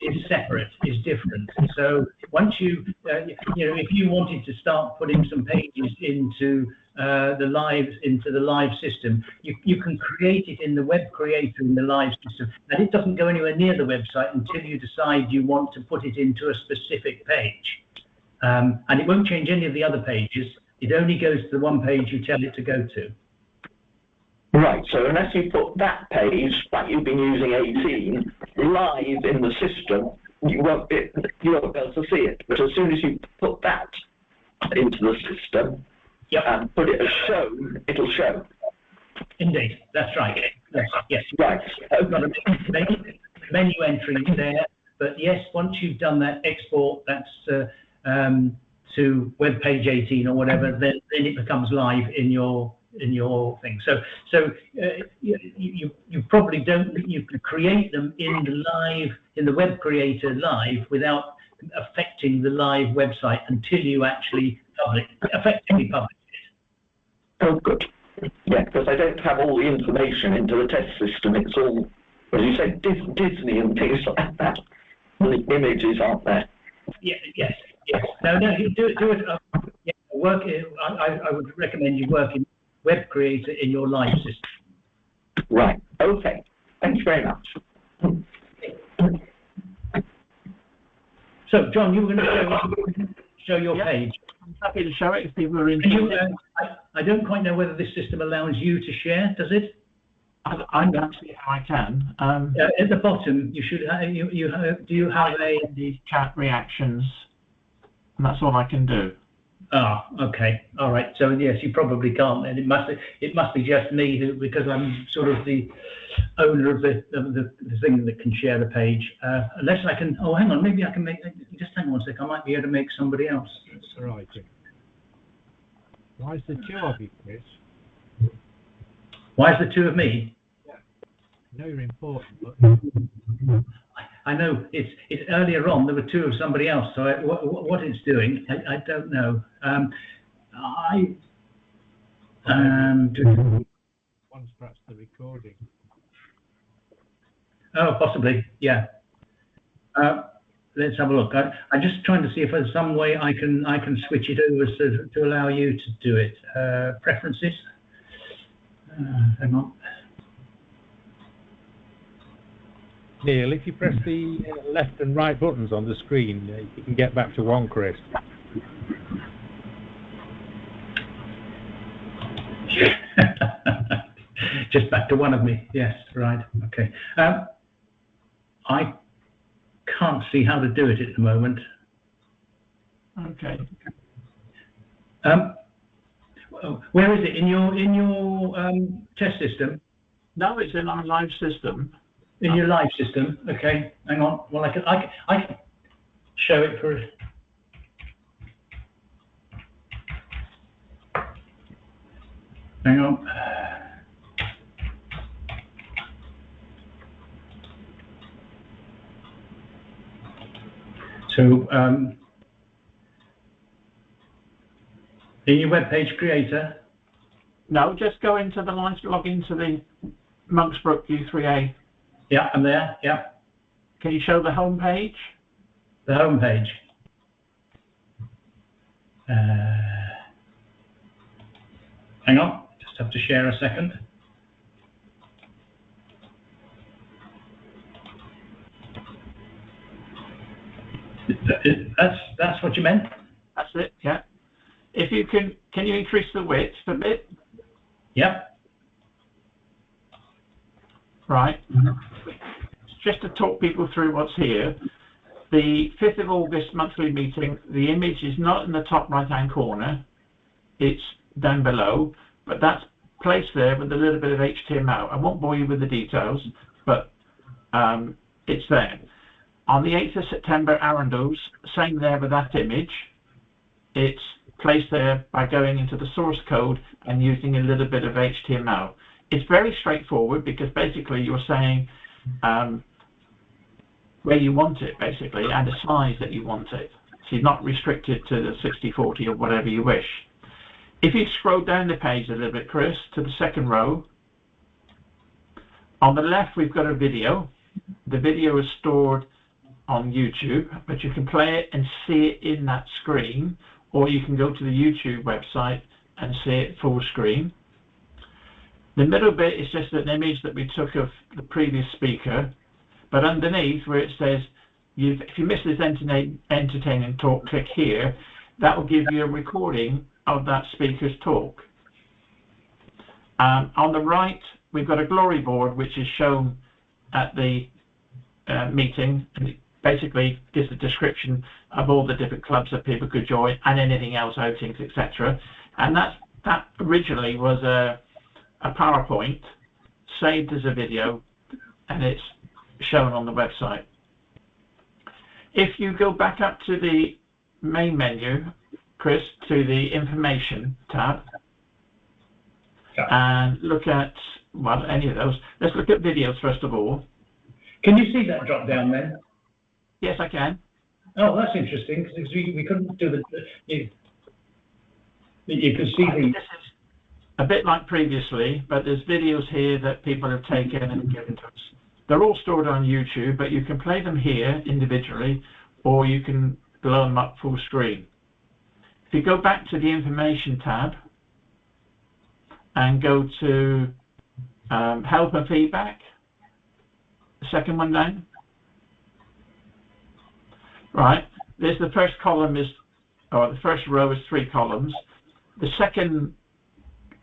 is separate, is different. So once if you wanted to start putting some pages into the live system, you can create it in the Web Creator in the live system, and it doesn't go anywhere near the website until you decide you want to put it into a specific page, and it won't change any of the other pages. It only goes to the one page you tell it to go to. Right, so unless you put that page, like you've been using 18, live in the system, you won't be able to see it. But as soon as you put that into the system, yep, and put it as shown, it'll show. Indeed, that's right. Yes. Right. You've got a menu entries there, but yes, once you've done that export, that's to web page 18 or whatever, then it becomes live in your thing. So you probably don't. You can create them in the Web Creator live without affecting the live website until you actually effectively publish it. Oh, good. Yeah, because I don't have all the information into the test system. It's all, as you said, Disney and things like that. And the images aren't there. Yeah. Yes. No. You do it. Work. I would recommend you work in Web Creator in your live system. Right. Okay. Thank you very much. So, John, you were going to show your page. I'm happy to show it if people are interested. I don't quite know whether this system allows you to share. Does it? I don't see how I can. At the bottom, you should. Do you have the chat reactions? And that's all I can do. Ah, okay, all right. So yes, you probably can't, and it must be just me because I'm sort of the owner of the thing that can share the page. Unless I can. Oh, hang on, maybe I can make. Just hang on a sec. I might be able to make somebody else. That's all right. Why is there two of you, Chris? Why is there two of me? Yeah. I know you're important, but. I know it's earlier on there were two of somebody else. So what it's doing, I don't know. One's perhaps the recording. Oh, possibly, yeah. Let's have a look. I'm just trying to see if there's some way I can switch it over to allow you to do it. Preferences. Hang on. Neil, if you press the left and right buttons on the screen, you can get back to one, Chris. Just back to one of me. Yes, right. Okay. I can't see how to do it at the moment. Okay. Where is it in your test system? No, it's in our live system. In your live system, okay. Hang on. Well, I can show it for. Hang on. So, in your web page creator. No, just go into the lines, log into the Monksbrook U3A. Yeah, I'm there. Yeah. Can you show the home page? The home page. Hang on, just have to share a second. That's what you meant? That's it, yeah. If you can you increase the width a bit? Yep. Right. Just to talk people through what's here, the 5th of August monthly meeting, the image is not in the top right-hand corner, it's down below, but that's placed there with a little bit of HTML. I won't bore you with the details, but it's there. On the 8th of September, Arundel's, same there with that image. It's placed there by going into the source code and using a little bit of HTML. It's very straightforward because basically you're saying where you want it, basically, and the size that you want it. So you're not restricted to the 60/40 or whatever you wish. If you scroll down the page a little bit, Chris, to the second row, on the left we've got a video. The video is stored on YouTube, but you can play it and see it in that screen, or you can go to the YouTube website and see it full screen. The middle bit is just an image that we took of the previous speaker, but underneath where it says, if you miss this entertaining talk, click here, that will give you a recording of that speaker's talk. On the right, we've got a glory board which is shown at the meeting, and it basically gives a description of all the different clubs that people could join and anything else, outings, etc. And that originally was a PowerPoint saved as a video, and it's shown on the website. If you go back up to the main menu, Chris, to the information tab, and look at, well, any of those. Let's look at videos first of all. Can you see that drop down then? Yes, I can. Oh, that's interesting, because we couldn't do the... You could see the... This is a bit like previously, but there's videos here that people have taken and given to us. They're all stored on YouTube, but you can play them here individually, or you can blow them up full screen. If you go back to the information tab and go to help and feedback, the second one down. Right, there's the first column is, or the first row is 3 columns. The second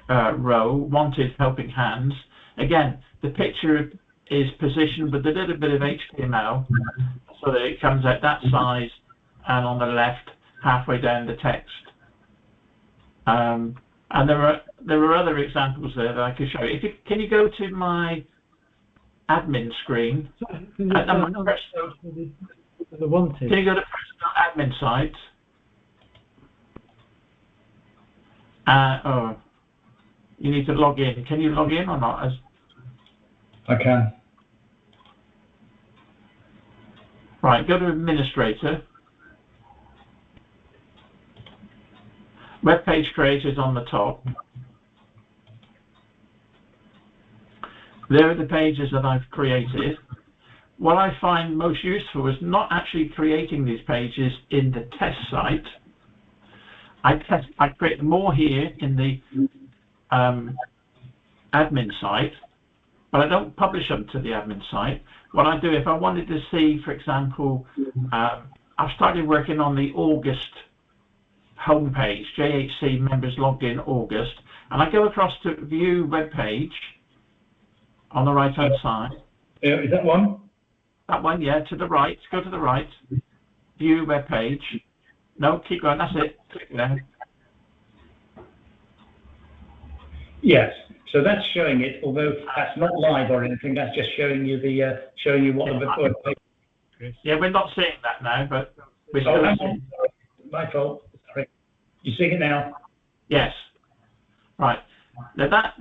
row, wanted helping hands. Again, the picture is positioned with a little bit of HTML so that it comes out that size, and on the left, halfway down the text. And there are other examples there that I could show you. Can you go to my admin screen? The wanted. Can you go to personal admin site? Oh, you need to log in. Can you log in or not? I can. Right, go to administrator. Web page creator is on the top. There are the pages that I've created. What I find most useful is not actually creating these pages in the test site. I create more here in the admin site, but I don't publish them to the admin site. What I do, if I wanted to see, for example, I've started working on the August homepage, JHC members logged in August, and I go across to view web page on the right hand side. Is that one? That one, yeah, to the right. Go to the right. View web page. No, keep going. That's it. Click there. Yes. So that's showing it, although that's not live or anything. That's just showing you the what the web page. Yeah, we're not seeing that now, but we're Oh, still hang seeing. on. My fault. Sorry. You seeing it now? Yes. Right. Now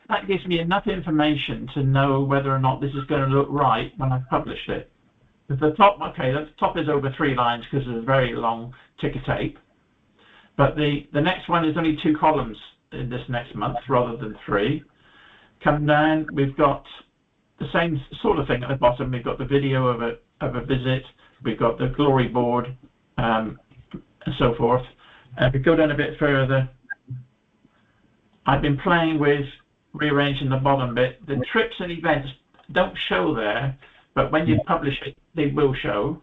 that gives me enough information to know whether or not this is going to look right when I've published it. At the top, okay, the top is over 3 lines because it's a very long ticker tape. But the next one is only 2 columns in this next month rather than 3. Come down, we've got the same sort of thing at the bottom. We've got the video of a visit. We've got the glory board, and so forth. If we go down a bit further, I've been playing with rearranging the bottom bit. The trips and events don't show there, but when you publish it, they will show.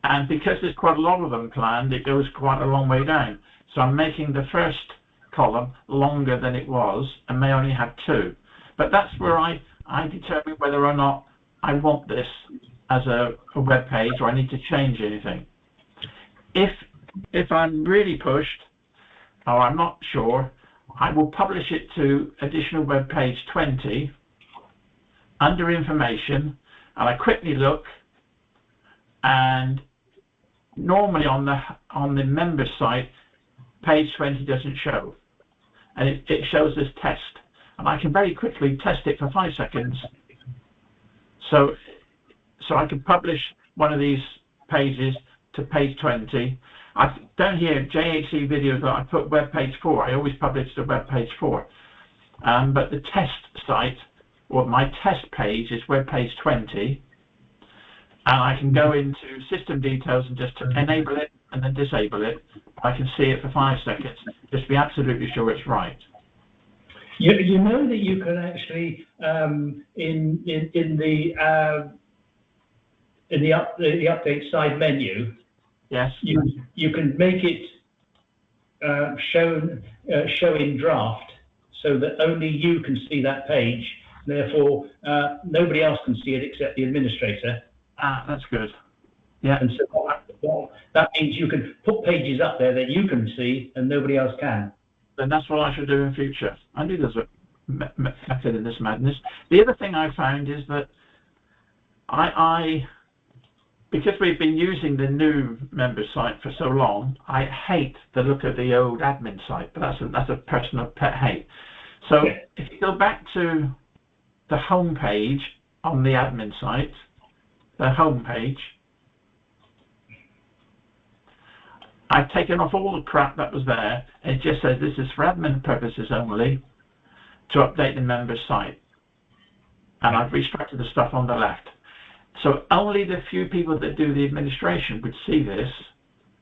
And because there's quite a lot of them planned, it goes quite a long way down. So I'm making the first column longer than it was and may only have 2. But that's where I determine whether or not I want this as a web page or I need to change anything. If I'm really pushed or I'm not sure, I will publish it to additional web page 20 under information, and I quickly look, and normally on the member site, page 20 doesn't show, and it shows as test, and I can very quickly test it for 5 seconds. So I can publish one of these pages to page 20. Down here, JHC videos that I put web page 4. I always publish to web page 4, but the test site or my test page is web page 20. And I can go into system details and just enable it and then disable it. I can see it for 5 seconds, just to be absolutely sure it's right. You know that you can actually in the update side menu. Yes. You can make it show in draft, so that only you can see that page. Therefore, nobody else can see it except the administrator. That's good. Yeah. And so that means you can put pages up there that you can see and nobody else can. Then that's what I should do in future. I knew there's a method in this madness. The other thing I found is that because we've been using the new member site for so long, I hate the look of the old admin site, but that's a personal pet hate. So if you go back to the home page on the admin site, the home page, I've taken off all the crap that was there. It just says this is for admin purposes only to update the member site. And I've restructured the stuff on the left. So only the few people that do the administration would see this,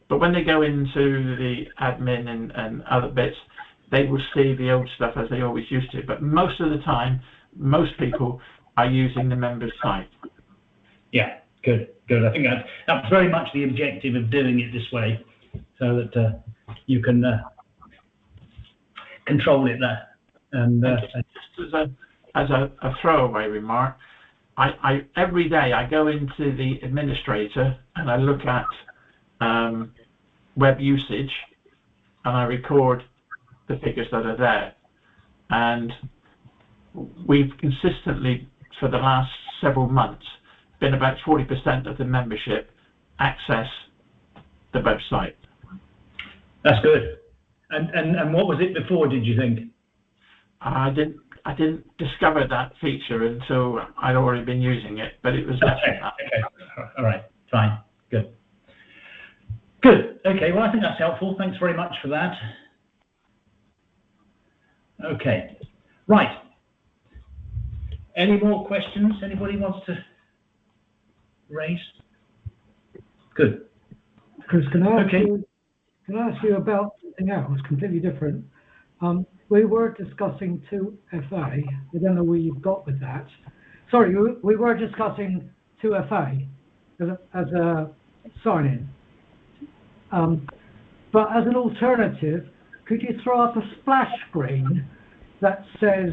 but when they go into the admin and other bits, they will see the old stuff as they always used to. But most of the time, most people are using the members site. Yeah, good. I think that's very much the objective of doing it this way, so that you can control it there. And just as a throwaway remark, I every day I go into the administrator and I look at web usage and I record the figures that are there. And we've consistently, for the last several months, been about 40% of the membership access the website. That's good. And what was it before, did you think? I didn't discover that feature until I'd already been using it, but it was less than that. Okay. All right, fine, good. Okay, well, I think that's helpful. Thanks very much for that. Okay, right. Any more questions anybody wants to raise? Good. Chris, can I ask you about something else completely different? We were discussing 2FA. I don't know where you've got with that. Sorry, we were discussing 2FA as a sign-in. But as an alternative, could you throw up a splash screen that says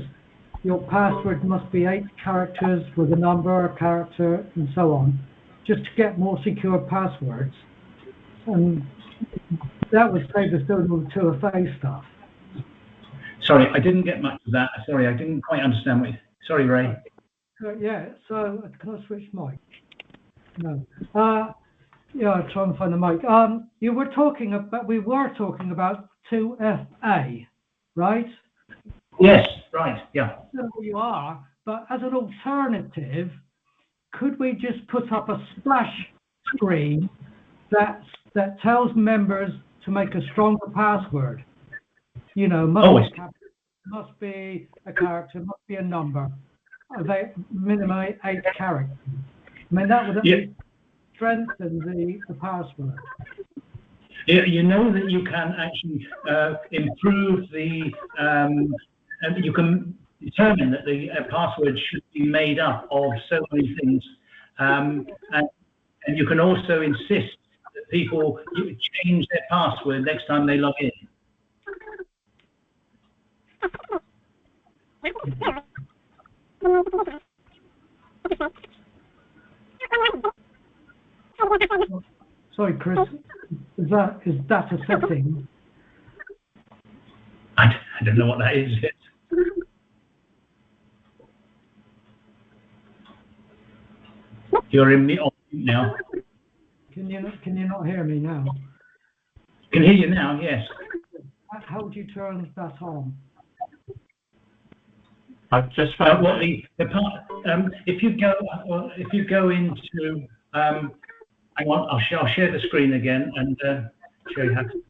your password must be 8 characters with a number, a character, and so on, just to get more secure passwords? And that would save us doing all the 2FA stuff. Sorry, I didn't get much of that. Sorry, I didn't quite understand what you... Sorry, Ray. Yeah, so can I switch mic? No. Yeah, I'll try and find the mic. We were talking about 2FA, right? Yes, right, yeah. So you are, but as an alternative, could we just put up a splash screen that tells members to make a stronger password? You know, must be a character, must be a number, of minimum 8 characters. I mean, that would at least strengthen the password. You know that you can actually improve the, you can determine that the password should be made up of so many things, and you can also insist that people change their password next time they log in. Sorry, Chris, is that a setting? I don't know what that is yet. You're in me on mute now. Can you not hear me now? Can hear you now, yes. How would you turn that on? I've just found what the part, if you go into hang on, I'll share the screen again and show you how to.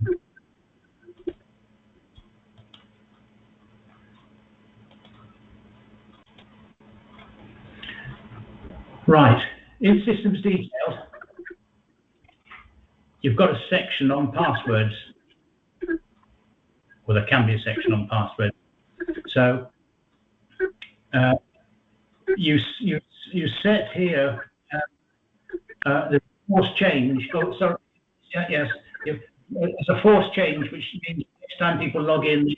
Right, in systems details, you've got a section on passwords. Well, there can be a section on passwords. So you set here the force change. Oh, sorry. Yes, it's a force change, which means next time people log in, they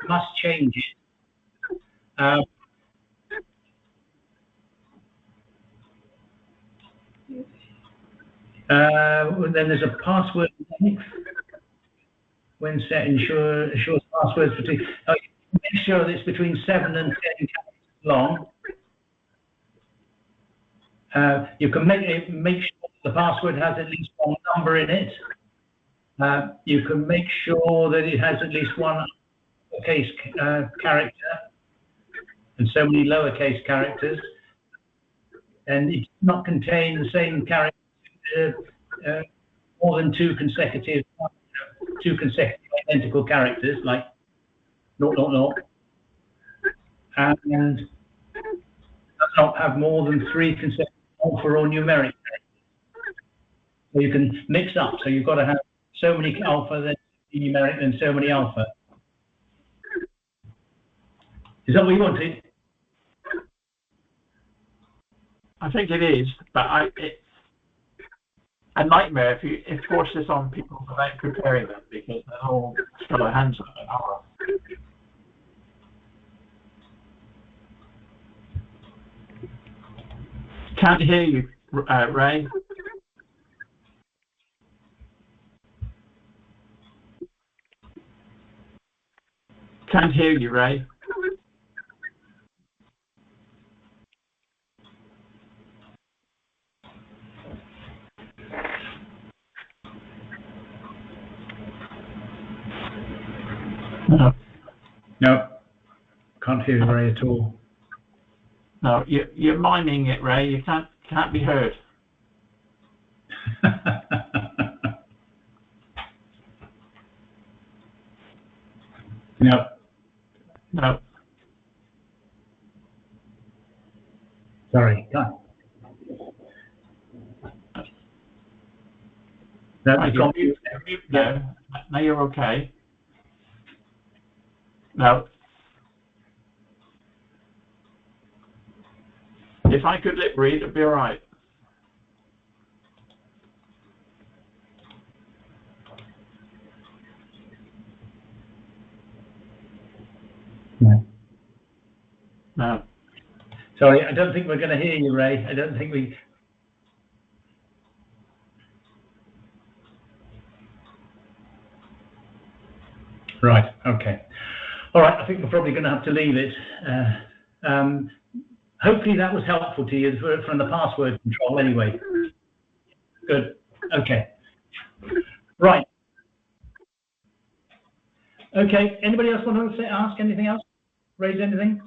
must change it. Then there's a password length. When set, ensures passwords between. Make sure that it's between 7 and 10 characters long. You can make sure the password has at least one number in it. You can make sure that it has at least one uppercase character and so many lowercase characters, and it does not contain the same character more than two consecutive identical characters, like 000, and does not have more than 3 consecutive alpha or numeric characters. So you can mix up. So you've got to have so many alpha, then numeric, and so many alpha. Is that what you wanted? I think it is, but it's a nightmare if you force this on people without preparing them, because they'll all throw their hands up an hour. Can't hear you, Ray. Can't hear you, Ray. No, can't hear you, Ray, at all. No, you're miming it, Ray. You can't be heard. No. No. Sorry. No, Right, you're mute now. Now you're okay. No. If I could lip read, it'd be all right. No. No. Sorry, I don't think we're going to hear you, Ray. I don't think we. Right. Okay. All right. I think we're probably going to have to leave it. Hopefully that was helpful to you from the password control anyway. Good. Okay. Right. Okay. Anybody else want to ask anything else? raise anything?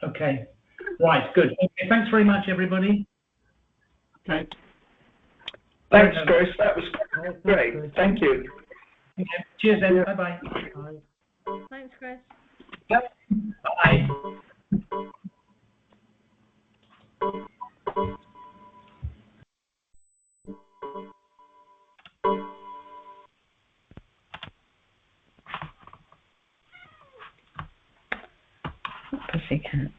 Okay. Right, good. Okay, thanks very much, everybody. Okay. Thanks, Chris. That was Thanks, great. Chris. Thank you. Okay, cheers then. Bye-bye. Bye. Thanks, Chris. Yep. Bye. Pussycat.